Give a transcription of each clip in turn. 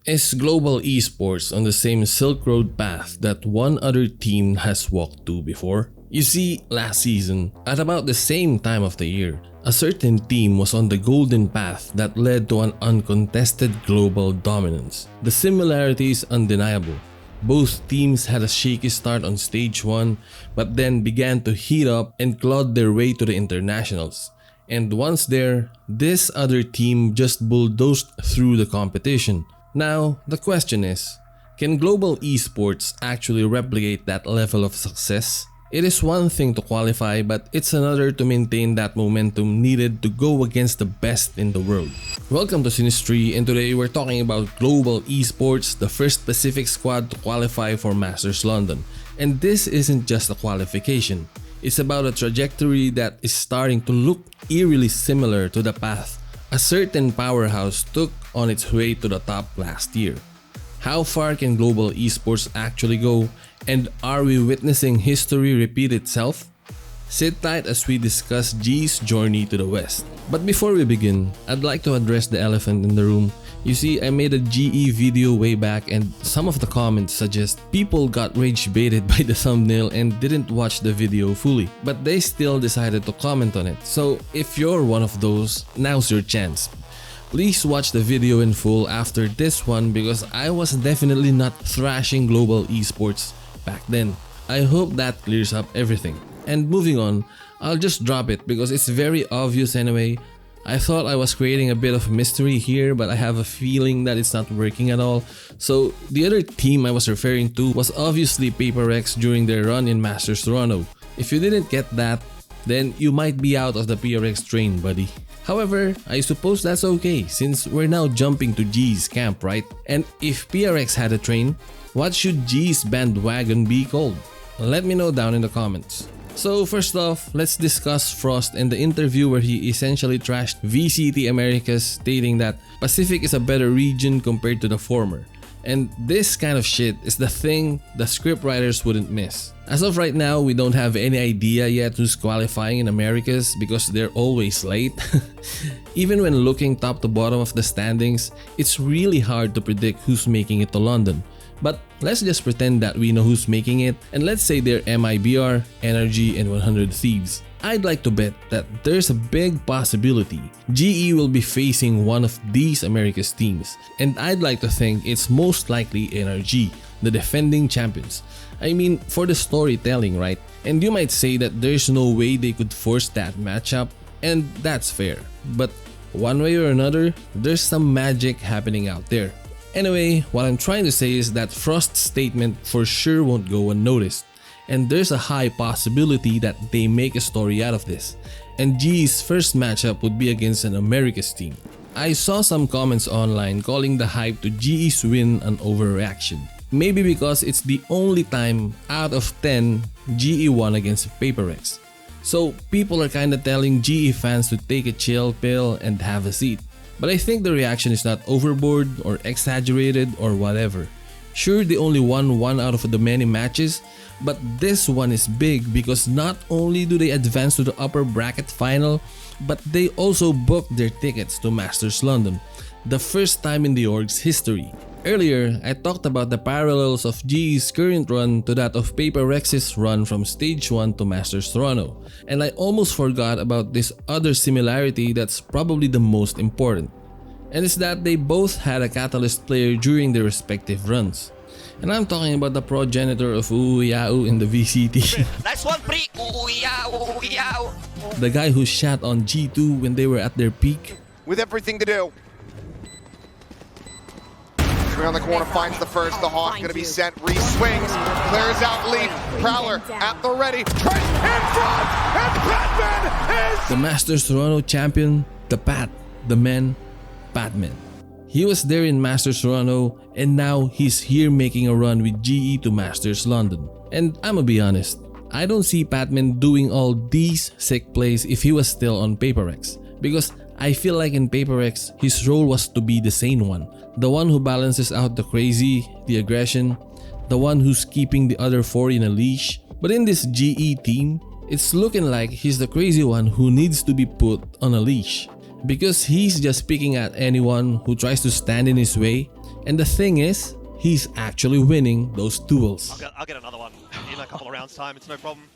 Is Global Esports on the same Silk Road path that one other team has walked to before? You see, last season, at about the same time of the year, a certain team was on the golden path that led to an uncontested global dominance. The similarity is undeniable. Both teams had a shaky start on stage 1, but then began to heat up and clawed their way to the internationals. And once there, this other team just bulldozed through the competition. Now, the question is, can Global Esports actually replicate that level of success? It is one thing to qualify, but it's another to maintain that momentum needed to go against the best in the world. Welcome to Sinistry, and today we're talking about Global Esports, the first Pacific squad to qualify for Masters London. And this isn't just a qualification, it's about a trajectory that is starting to look eerily similar to the path a certain powerhouse took on its way to the top last year. How far can Global Esports actually go, and are we witnessing history repeat itself? Sit tight as we discuss G's journey to the West. But before we begin, I'd like to address the elephant in the room. You see, I made a GE video way back and some of the comments suggest people got rage baited by the thumbnail and didn't watch the video fully, but they still decided to comment on it. So if you're one of those, now's your chance. Please watch the video in full after this one because I was definitely not thrashing Global Esports back then. I hope that clears up everything. And moving on, I'll just drop it because it's very obvious anyway. I thought I was creating a bit of mystery here, but I have a feeling that it's not working at all. So the other team I was referring to was obviously PaperX during their run in Masters Toronto. If you didn't get that, then you might be out of the PRX train, buddy. However, I suppose that's okay since we're now jumping to G's camp, right? And if PRX had a train, what should G's bandwagon be called? Let me know down in the comments. So first off, let's discuss Frost and the interview where he essentially trashed VCT Americas, stating that Pacific is a better region compared to the former. And this kind of shit is the thing the scriptwriters wouldn't miss. As of right now, we don't have any idea yet who's qualifying in Americas because they're always late. Even when looking top to bottom of the standings, it's really hard to predict who's making it to London. But let's just pretend that we know who's making it, and let's say they're MIBR, Energy, and 100 Thieves. I'd like to bet that there's a big possibility GE will be facing one of these America's teams, and I'd like to think it's most likely NRG, the defending champions. I mean, for the storytelling, right? And you might say that there's no way they could force that matchup, and that's fair. But one way or another, there's some magic happening out there. Anyway, what I'm trying to say is that Frost's statement for sure won't go unnoticed, and there's a high possibility that they make a story out of this, and G's first matchup would be against an Americas team. I saw some comments online calling the hype to GE's win an overreaction, maybe because it's the only time out of 10 GE won against PaperX. So people are kinda telling GE fans to take a chill pill and have a seat. But I think the reaction is not overboard or exaggerated or whatever. Sure, they only won one out of the many matches, but this one is big because not only do they advance to the upper bracket final, but they also booked their tickets to Masters London, the first time in the org's history. Earlier, I talked about the parallels of GE's current run to that of PaperX's run from Stage 1 to Masters Toronto, and I almost forgot about this other similarity that's probably the most important, and it's that they both had a catalyst player during their respective runs. And I'm talking about the progenitor of Uuyao in the VCT. Nice one, pre! Uuyao! The guy who shat on G2 when they were at their peak. With everything to do. Around the corner, finds the first, the Hawk gonna be sent, re-swings, clears out Leaf, Prowler at the ready, Trent in front, and Patmen is... The Masters Toronto champion, the man, Patmen. He was there in Masters Toronto and now he's here making a run with GE to Masters London. And I'ma be honest, I don't see Patmen doing all these sick plays if he was still on PaperX, because I feel like in PaperX, his role was to be the sane one. The one who balances out the crazy, the aggression, the one who's keeping the other four in a leash. But in this GE team, it's looking like he's the crazy one who needs to be put on a leash. Because he's just picking at anyone who tries to stand in his way. And the thing is, he's actually winning those duels. I'll get another one in a couple of rounds time, it's no problem.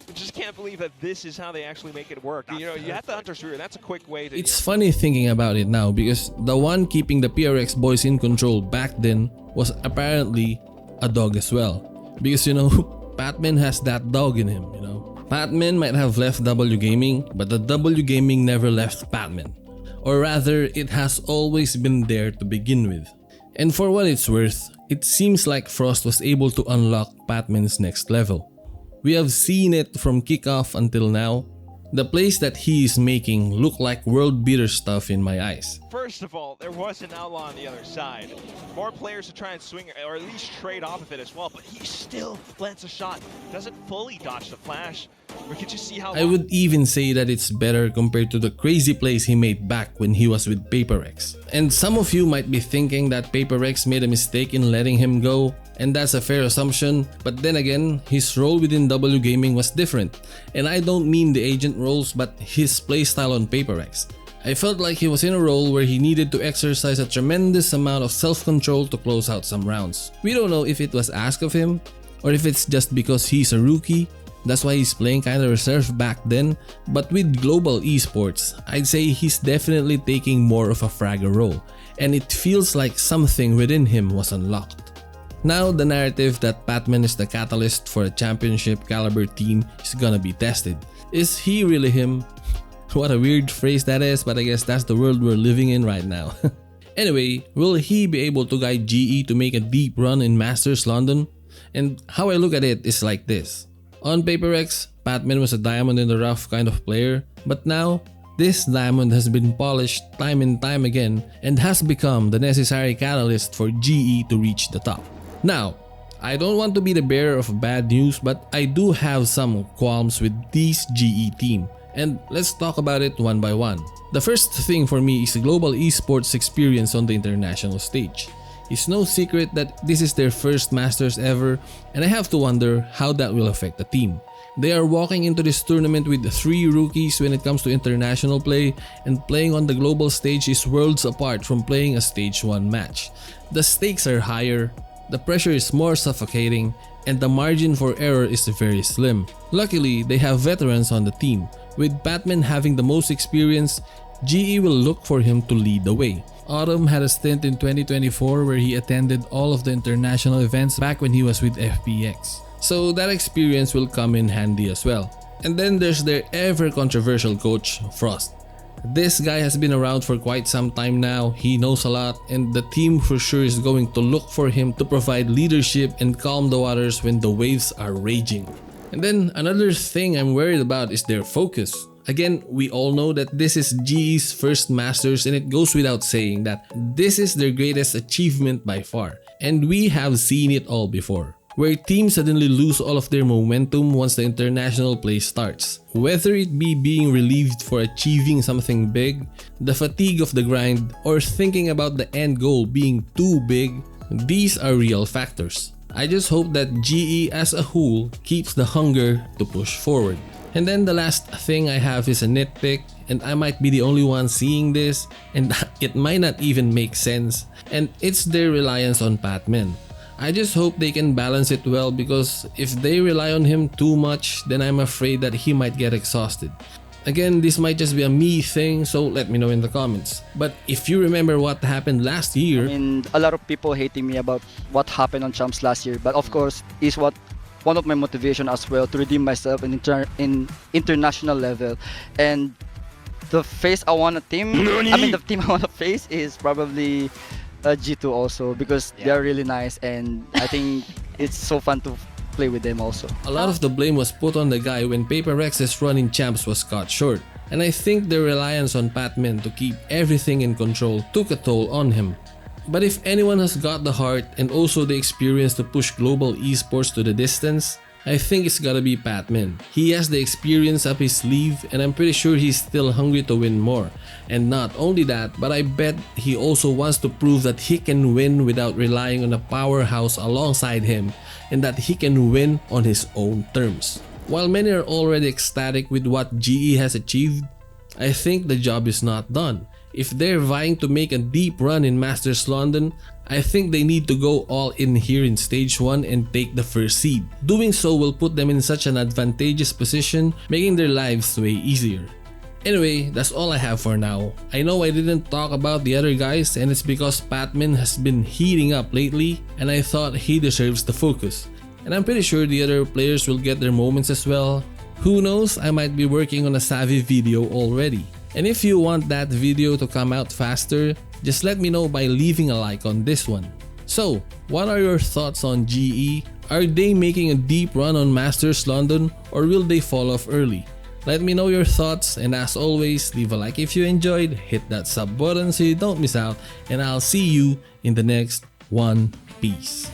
I just can't believe that this is how they actually make it work. You know, you have the Hunter's Rear, that's a quick way to... It's funny thinking about it now because the one keeping the PRX boys in control back then was apparently a dog as well. Because you know, Patmen has that dog in him, you know. Patmen might have left W Gaming, but the W Gaming never left Patmen. Or rather, it has always been there to begin with. And for what it's worth, it seems like Frost was able to unlock Patmen's next level. We have seen it from kickoff until now. The plays that he is making look like world beater stuff in my eyes. First of all, there was an outlaw on the other side. More players to try and swing or at least trade off of it as well, but he still lands a shot. Doesn't fully dodge the flash. But could you see how I would even say that it's better compared to the crazy plays he made back when he was with PaperX. And some of you might be thinking that PaperX made a mistake in letting him go, and that's a fair assumption, but then again, his role within W Gaming was different. And I don't mean the agent roles, but his playstyle on PaperX. I felt like he was in a role where he needed to exercise a tremendous amount of self-control to close out some rounds. We don't know if it was asked of him, or if it's just because he's a rookie. That's why he's playing kinda reserved back then, but with Global Esports, I'd say he's definitely taking more of a fragger role, and it feels like something within him was unlocked. Now the narrative that Patmen is the catalyst for a championship caliber team is gonna be tested. Is he really him? What a weird phrase that is, but I guess that's the world we're living in right now. Anyway, will he be able to guide GE to make a deep run in Masters London? And how I look at it is like this. On PaperX, Patmen was a diamond in the rough kind of player, but now, this diamond has been polished time and time again and has become the necessary catalyst for GE to reach the top. Now, I don't want to be the bearer of bad news, but I do have some qualms with this GE team, and let's talk about it one by one. The first thing for me is Global Esports' experience on the international stage. It's no secret that this is their first Masters ever, and I have to wonder how that will affect the team. They are walking into this tournament with 3 rookies when it comes to international play, and playing on the global stage is worlds apart from playing a stage 1 match. The stakes are higher, the pressure is more suffocating, and the margin for error is very slim. Luckily, they have veterans on the team. With Patmen having the most experience, GE will look for him to lead the way. Autumn had a stint in 2024 where he attended all of the international events back when he was with FPX. So that experience will come in handy as well. And then there's their ever controversial coach, Frost. This guy has been around for quite some time now, he knows a lot, and the team for sure is going to look for him to provide leadership and calm the waters when the waves are raging. And then another thing I'm worried about is their focus. Again, we all know that this is GE's first Masters, and it goes without saying that this is their greatest achievement by far. And we have seen it all before, where teams suddenly lose all of their momentum once the international play starts. Whether it be being relieved for achieving something big, the fatigue of the grind, or thinking about the end goal being too big, these are real factors. I just hope that GE as a whole keeps the hunger to push forward. And then the last thing I have is a nitpick, and I might be the only one seeing this, and it might not even make sense, and it's their reliance on Patmen. I just hope they can balance it well, because if they rely on him too much, then I'm afraid that he might get exhausted. Again, this might just be a me thing, so let me know in the comments. But if you remember what happened last year... And a lot of people hating me about what happened on Champs last year, but of course, is one of my motivation as well to redeem myself in international level. And the face I want to team, the team I want to face is probably G2 also, because they're really nice, and I think it's so fun to play with them also. A lot of the blame was put on the guy when PaperX's run in Champs was cut short, and I think their reliance on Patmen to keep everything in control took a toll on him. But if anyone has got the heart and also the experience to push Global Esports to the distance, I think it's gotta be Patmen. He has the experience up his sleeve, and I'm pretty sure he's still hungry to win more. And not only that, but I bet he also wants to prove that he can win without relying on a powerhouse alongside him, and that he can win on his own terms. While many are already ecstatic with what GE has achieved, I think the job is not done. If they're vying to make a deep run in Masters London, I think they need to go all in here in stage 1 and take the first seed. Doing so will put them in such an advantageous position, making their lives way easier. Anyway, that's all I have for now. I know I didn't talk about the other guys, and it's because Patmen has been heating up lately and I thought he deserves the focus. And I'm pretty sure the other players will get their moments as well. Who knows, I might be working on a Savvy video already. And if you want that video to come out faster, just let me know by leaving a like on this one. So, what are your thoughts on GE? Are they making a deep run on Masters London, or will they fall off early? Let me know your thoughts, and as always, leave a like if you enjoyed, hit that sub button so you don't miss out, and I'll see you in the next one. Peace.